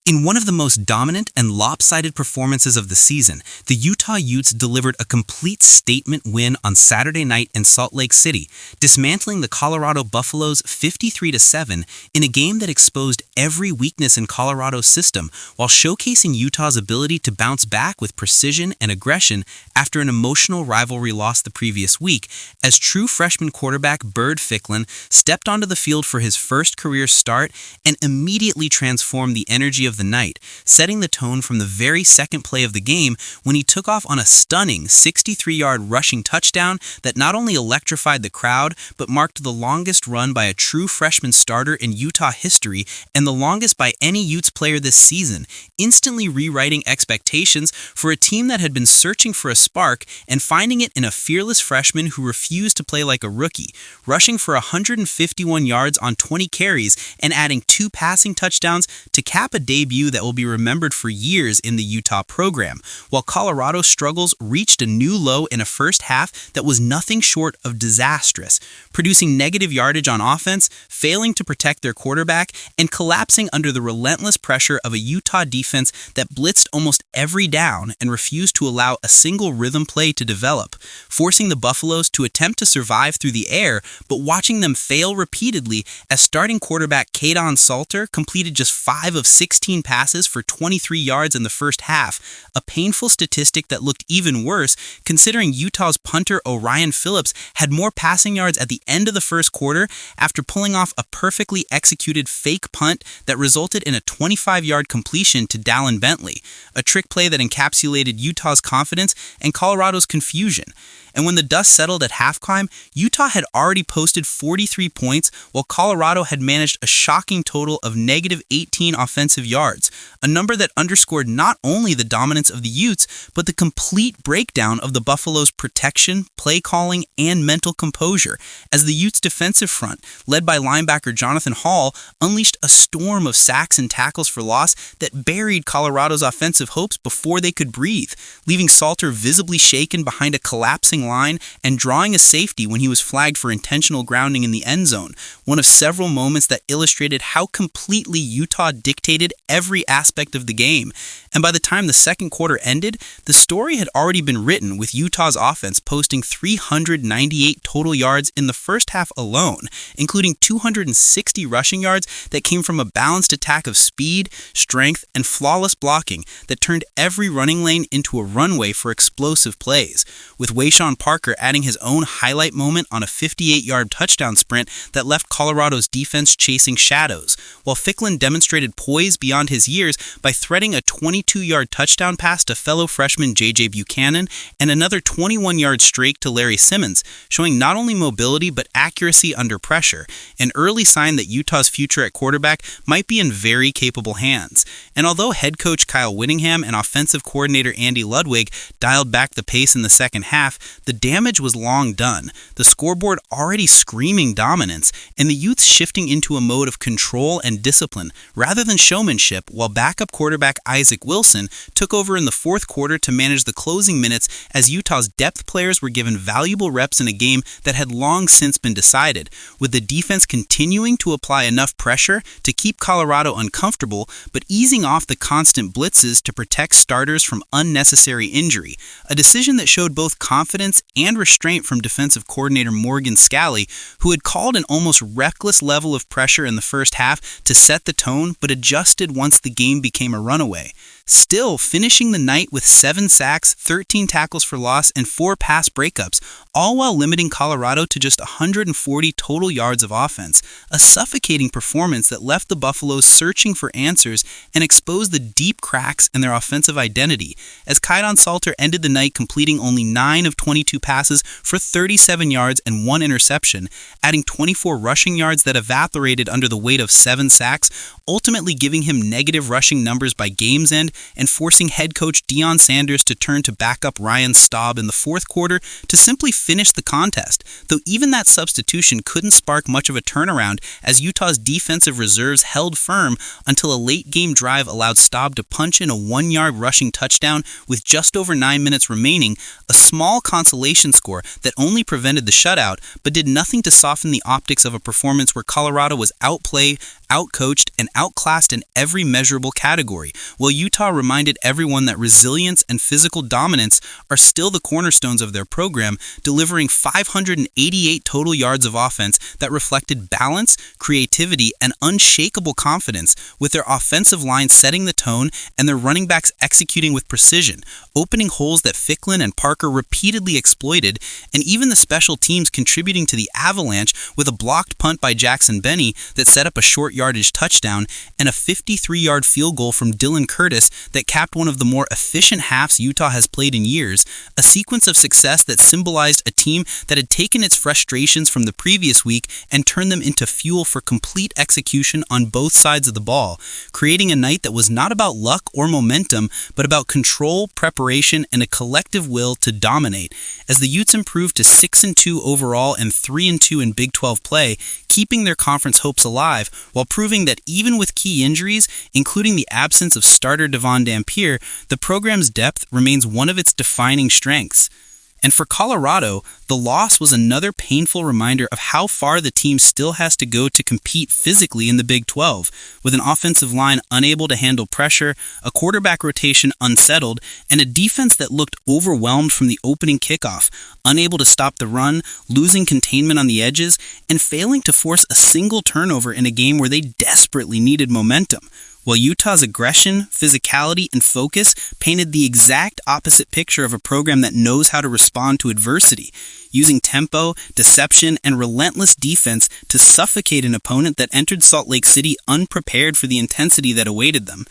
In one of the most dominant and lopsided performances of the season, the Utah Utes delivered a complete statement win on Saturday night in Salt Lake City, dismantling the Colorado Buffaloes 53-7 in a game that exposed every weakness in Colorado's system while showcasing Utah's ability to bounce back with precision and aggression after an emotional rivalry loss the previous week, as true freshman quarterback Byrd Ficklin stepped onto the field for his first career start and immediately transformed the energy of the night, setting the tone from the very second play of the game when he took off on a stunning 63-yard rushing touchdown that not only electrified the crowd but marked the longest run by a true freshman starter in Utah history and the longest by any Utes player this season, instantly rewriting expectations for a team that had been searching for a spark and finding it in a fearless freshman who refused to play like a rookie, rushing for 151 yards on 20 carries and adding 2 passing touchdowns to cap a debut that will be remembered for years in the Utah program, while Colorado's struggles reached a new low in a first half that was nothing short of disastrous, producing negative yardage on offense, failing to protect their quarterback, and collapsing under the relentless pressure of a Utah defense that blitzed almost every down and refused to allow a single rhythm play to develop, forcing the Buffaloes to attempt to survive through the air, but watching them fail repeatedly as starting quarterback Kaidon Salter completed just 5 of 16 passes for 23 yards in the first half, a painful statistic that looked even worse considering Utah's punter Orion Phillips had more passing yards at the end of the first quarter after pulling off a perfectly executed fake punt that resulted in a 25-yard completion to Dallin Bentley, a trick play that encapsulated Utah's confidence and Colorado's confusion. And when the dust settled at halftime, Utah had already posted 43 points, while Colorado had managed a shocking total of negative 18 offensive yards, a number that underscored not only the dominance of the Utes, but the complete breakdown of the Buffaloes' protection, play calling, and mental composure, as the Utes' defensive front, led by linebacker Jonathan Hall, unleashed a storm of sacks and tackles for loss that buried Colorado's offensive hopes before they could breathe, leaving Salter visibly shaken behind a collapsing line and drawing a safety when he was flagged for intentional grounding in the end zone, one of several moments that illustrated how completely Utah dictated every aspect of the game. And by the time the second quarter ended, the story had already been written, with Utah's offense posting 398 total yards in the first half alone, including 260 rushing yards that came from a balanced attack of speed, strength, and flawless blocking that turned every running lane into a runway for explosive plays, with Wayshawn Parker adding his own highlight moment on a 58-yard touchdown sprint that left Colorado's defense chasing shadows, while Ficklin demonstrated poise beyond his years by threading a 22-yard touchdown pass to fellow freshman J.J. Buchanan and another 21-yard streak to Larry Simmons, showing not only mobility but accuracy under pressure, an early sign that Utah's future at quarterback might be in very capable hands. And although head coach Kyle Whittingham and offensive coordinator Andy Ludwig dialed back the pace in the second half, the damage was long done, the scoreboard already screaming dominance, and the Utes shifting into a mode of control and discipline rather than showmanship, while backup quarterback Isaac Wilson took over in the fourth quarter to manage the closing minutes as Utah's depth players were given valuable reps in a game that had long since been decided, with the defense continuing to apply enough pressure to keep Colorado uncomfortable but easing off the constant blitzes to protect starters from unnecessary injury, a decision that showed both confidence and restraint from defensive coordinator Morgan Scalley, who had called an almost reckless level of pressure in the first half to set the tone but adjusted once the game became a runaway. Still finishing the night with 7 sacks, 13 tackles for loss, and 4 pass breakups, all while limiting Colorado to just 140 total yards of offense, a suffocating performance that left the Buffaloes searching for answers and exposed the deep cracks in their offensive identity, as Kaidon Salter ended the night completing only 9 of 22 passes for 37 yards and 1 interception, adding 24 rushing yards that evaporated under the weight of 7 sacks, ultimately giving him negative rushing numbers by game's end and forcing head coach Deion Sanders to turn to backup Ryan Staub in the fourth quarter to simply finish the contest, though even that substitution couldn't spark much of a turnaround as Utah's defensive reserves held firm until a late-game drive allowed Staub to punch in a 1-yard rushing touchdown with just over 9 minutes remaining, a small consolation score that only prevented the shutout but did nothing to soften the optics of a performance where Colorado was outplayed, outcoached, and outclassed in every measurable category, while Utah reminded everyone that resilience and physical dominance are still the cornerstones of their program, delivering 588 total yards of offense that reflected balance, creativity, and unshakable confidence, with their offensive line setting the tone and their running backs executing with precision, opening holes that Ficklin and Parker repeatedly exploited, and even the special teams contributing to the avalanche with a blocked punt by Jackson Benny that set up a short yardage touchdown and a 53-yard field goal from Dylan Curtis that capped one of the more efficient halves Utah has played in years, a sequence of success that symbolized a team that had taken its frustrations from the previous week and turned them into fuel for complete execution on both sides of the ball, creating a night that was not about luck or momentum, but about control, preparation, and a collective will to dominate, as the Utes improved to 6-2 overall and 3-2 in Big 12 play, keeping their conference hopes alive, while proving that even with key injuries, including the absence of starter Devon Dampier, the program's depth remains one of its defining strengths. And for Colorado, the loss was another painful reminder of how far the team still has to go to compete physically in the Big 12, with an offensive line unable to handle pressure, a quarterback rotation unsettled, and a defense that looked overwhelmed from the opening kickoff, unable to stop the run, losing containment on the edges, and failing to force a single turnover in a game where they desperately needed momentum. While Utah's aggression, physicality, and focus painted the exact opposite picture of a program that knows how to respond to adversity, using tempo, deception, and relentless defense to suffocate an opponent that entered Salt Lake City unprepared for the intensity that awaited them.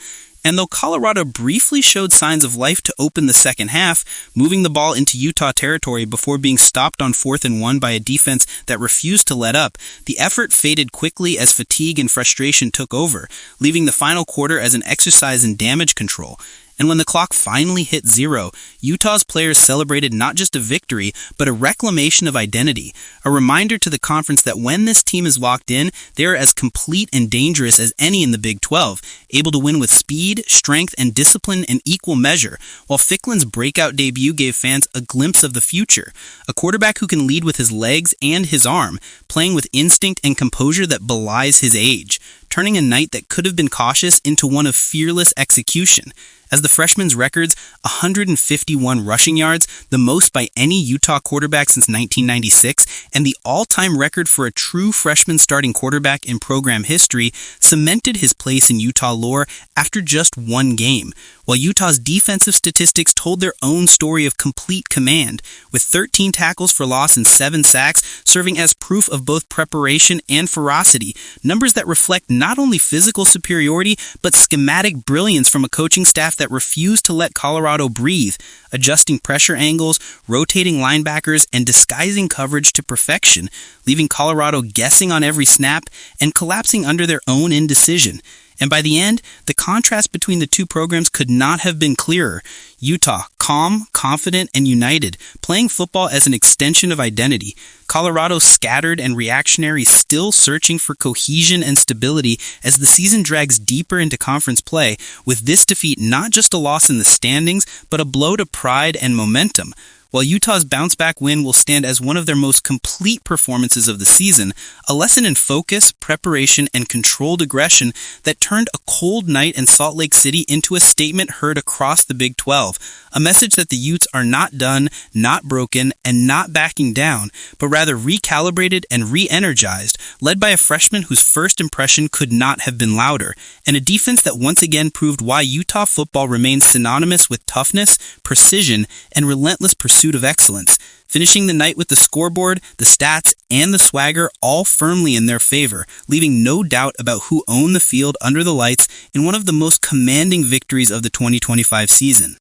And though Colorado briefly showed signs of life to open the second half, moving the ball into Utah territory before being stopped on 4th and 1 by a defense that refused to let up, the effort faded quickly as fatigue and frustration took over, leaving the final quarter as an exercise in damage control. And when the clock finally hit 0, Utah's players celebrated not just a victory, but a reclamation of identity, a reminder to the conference that when this team is locked in, they are as complete and dangerous as any in the Big 12, able to win with speed, strength, and discipline in equal measure, while Ficklin's breakout debut gave fans a glimpse of the future, a quarterback who can lead with his legs and his arm, playing with instinct and composure that belies his age, turning a night that could have been cautious into one of fearless execution. As the freshman's records, 151 rushing yards, the most by any Utah quarterback since 1996, and the all-time record for a true freshman starting quarterback in program history, cemented his place in Utah lore after just one game, while Utah's defensive statistics told their own story of complete command, with 13 tackles for loss and 7 sacks serving as proof of both preparation and ferocity, numbers that reflect not only physical superiority, but schematic brilliance from a coaching staff that refused to let Colorado breathe, adjusting pressure angles, rotating linebackers, and disguising coverage to perfection, leaving Colorado guessing on every snap and collapsing under their own indecision. And by the end, the contrast between the two programs could not have been clearer. Utah, calm, confident, and united, playing football as an extension of identity. Colorado, scattered and reactionary, still searching for cohesion and stability as the season drags deeper into conference play, with this defeat not just a loss in the standings, but a blow to pride and momentum. While Utah's bounce-back win will stand as one of their most complete performances of the season, a lesson in focus, preparation, and controlled aggression that turned a cold night in Salt Lake City into a statement heard across the Big 12, a message that the Utes are not done, not broken, and not backing down, but rather recalibrated and re-energized, led by a freshman whose first impression could not have been louder, and a defense that once again proved why Utah football remains synonymous with toughness, precision, and relentless pursuit of excellence, finishing the night with the scoreboard, the stats, and the swagger all firmly in their favor, leaving no doubt about who owned the field under the lights in one of the most commanding victories of the 2025 season.